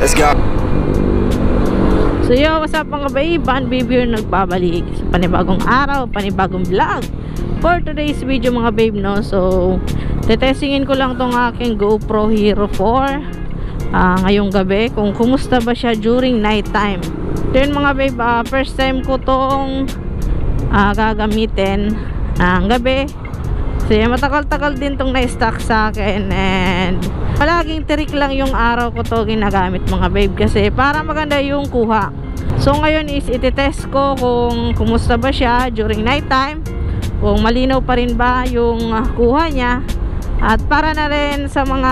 Let's go. So yo, what's up mga babe? Van Baby yung nagbabalik sa panibagong araw, panibagong vlog for today's video mga babe, no? So tetestingin ko lang tong aking GoPro Hero 4 ngayong gabi, kung kumusta ba siya during night time. So yun mga babe, first time ko tong gagamitin ng gabi. So yun, matagal-tagal din tong na-stock sa akin, and palaging tirik lang yung araw ko to ginagamit mga babe, kasi para maganda yung kuha. So ngayon is ititest ko kung kumusta ba siya during night time, kung malinaw pa rin ba yung kuha niya, at para na rin sa mga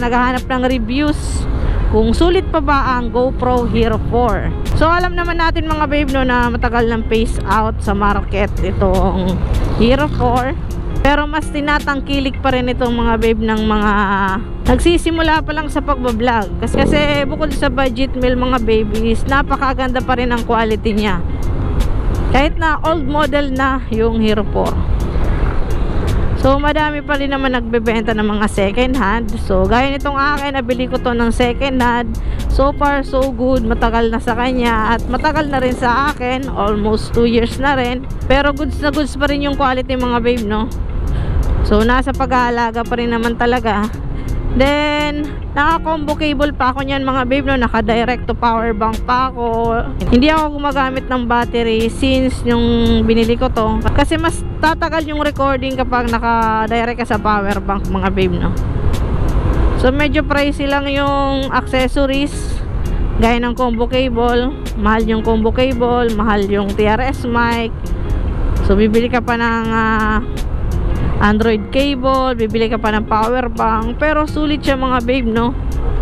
naghahanap ng reviews kung sulit pa ba ang GoPro Hero 4. So alam naman natin mga babe, no, na matagal ng phase out sa market itong Hero 4. Pero mas tinatangkilik pa rin itong mga babe ng mga nagsisimula pa lang sa pagbablog. Kasi bukod sa budget meal mga babies, napakaganda pa rin ang quality niya. Kahit na old model na yung Hero 4. So madami pa rin naman nagbebenta ng mga second hand. So gaya nitong akin, nabili ko to ng second hand. So far so good, matagal na sa kanya at matagal na rin sa akin, almost 2 years na rin. Pero goods na goods pa rin yung quality mga babe, no? So nasa pag-aalaga pa rin naman talaga. Then naka-combo cable pa ako niyan mga babe, no? Naka-direct to power bank pa ako. Hindi ako gumagamit ng battery since yung binili ko to, kasi mas tatagal yung recording kapag naka-direct ka sa power bank mga babe, no? So medyo pricey lang yung accessories, gaya ng combo cable. Mahal yung combo cable, mahal yung TRS mic. So bibili ka pa ng Android cable, bibili ka pa ng power bank, pero sulit siya mga babe, no?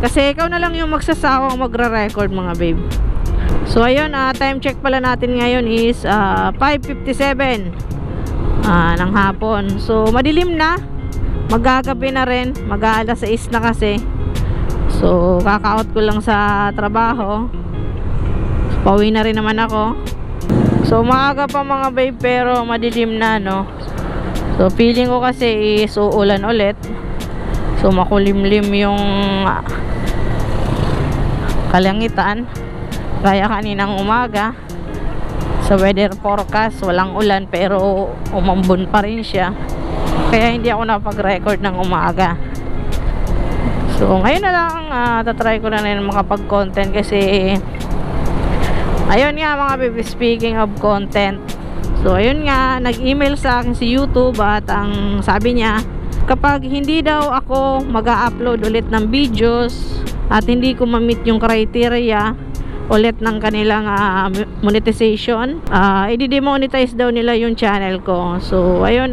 Kasi ikaw na lang yung magsasawang magre-record mga babe. So ayun, time check pala natin ngayon is 5:57 ng hapon. So madilim na, magagabi na rin, mag-aalas 6 na kasi. So kaka-out ko lang sa trabaho, so, pauwi na rin naman ako. So maaga pa mga babe, pero madilim na, no? So feeling ko kasi is uulan ulit. So makulimlim yung kalangitan, kaya kaninang umaga sa weather forecast walang ulan, pero umambon pa rin siya, kaya hindi ako napag-record ng umaga. So ngayon na lang tatry ko na rin makapag-content, kasi ayun nga mga baby, speaking of content, so ayun nga, nag-email sa akin si YouTube at ang sabi niya, kapag hindi daw ako mag-upload ulit ng videos at hindi ko ma-meet yung criteria ulit ng kanilang monetization, i-demonetize daw nila yung channel ko. So ayun,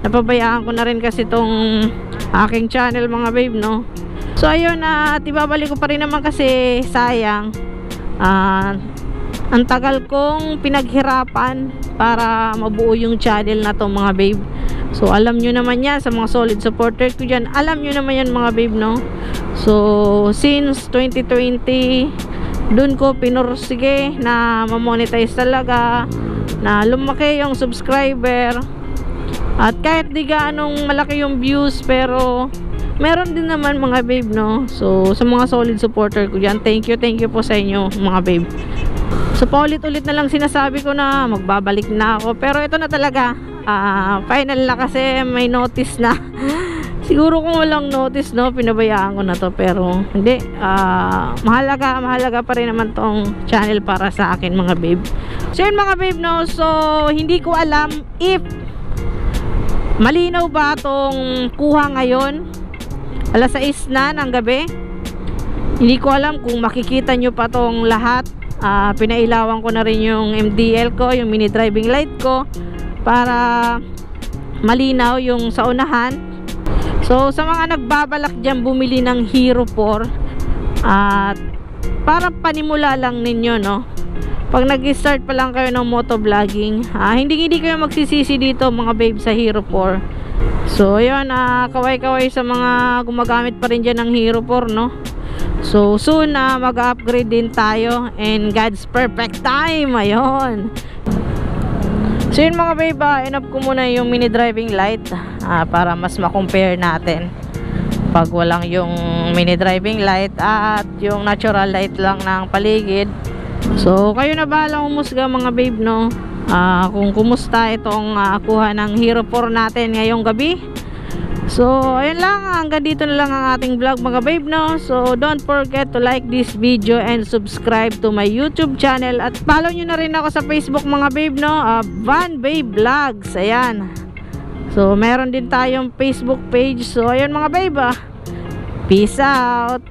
napabayaan ko na rin kasi tong aking channel mga babe, no? So ayun, ibabalik ko pa rin naman, kasi sayang, ang tagal kong pinaghirapan para mabuo yung channel na to mga babe. So alam nyo naman yan, sa mga solid supporter ko dyan, alam nyo naman yan mga babe, no? So since 2020, dun ko pinursige na mamonetize talaga, na lumaki yung subscriber. At kahit di gaanong malaki yung views, pero meron din naman mga babe, no? So sa mga solid supporter ko dyan, thank you po sa inyo mga babe. So paulit-ulit na lang sinasabi ko na magbabalik na ako, pero ito na talaga, final na, kasi may notice na. Siguro kung walang notice, no, pinabayaan ko na to, pero hindi, mahalaga pa rin naman tong channel para sa akin mga babe. So yun mga babe, no, so hindi ko alam if malinaw ba tong kuha ngayon, alas 6 na ng gabi. Hindi ko alam kung makikita nyo pa tong lahat. Pinailawan ko na rin yung MDL ko, yung mini driving light ko, para malinaw yung sa unahan. So sa mga nagbabalak dyan bumili ng Hero 4, para panimula lang ninyo, no? Pag nag-start pa lang kayo ng motovlogging, hindi kayo magsisisi dito mga babe sa Hero 4. So yun, kaway-kaway sa mga gumagamit pa rin dyan ng Hero 4, no? So soon mag-upgrade din tayo, in God's perfect time. Ayun. So yun mga babe, in-off ko muna yung mini driving light para mas ma-compare natin. pag walang yung mini driving light at yung natural light lang ng paligid. So kayo na bahala umusga mga babe, no? Kung kumusta itong kuha ng Hero 4 natin ngayong gabi. So ayun lang, hanggang dito na lang ang ating vlog mga babe, no? So don't forget to like this video and subscribe to my YouTube channel, at follow nyo na rin ako sa Facebook mga babe, no? Van Babe Vlogs, ayan. So meron din tayong Facebook page. So ayun mga babe, peace out.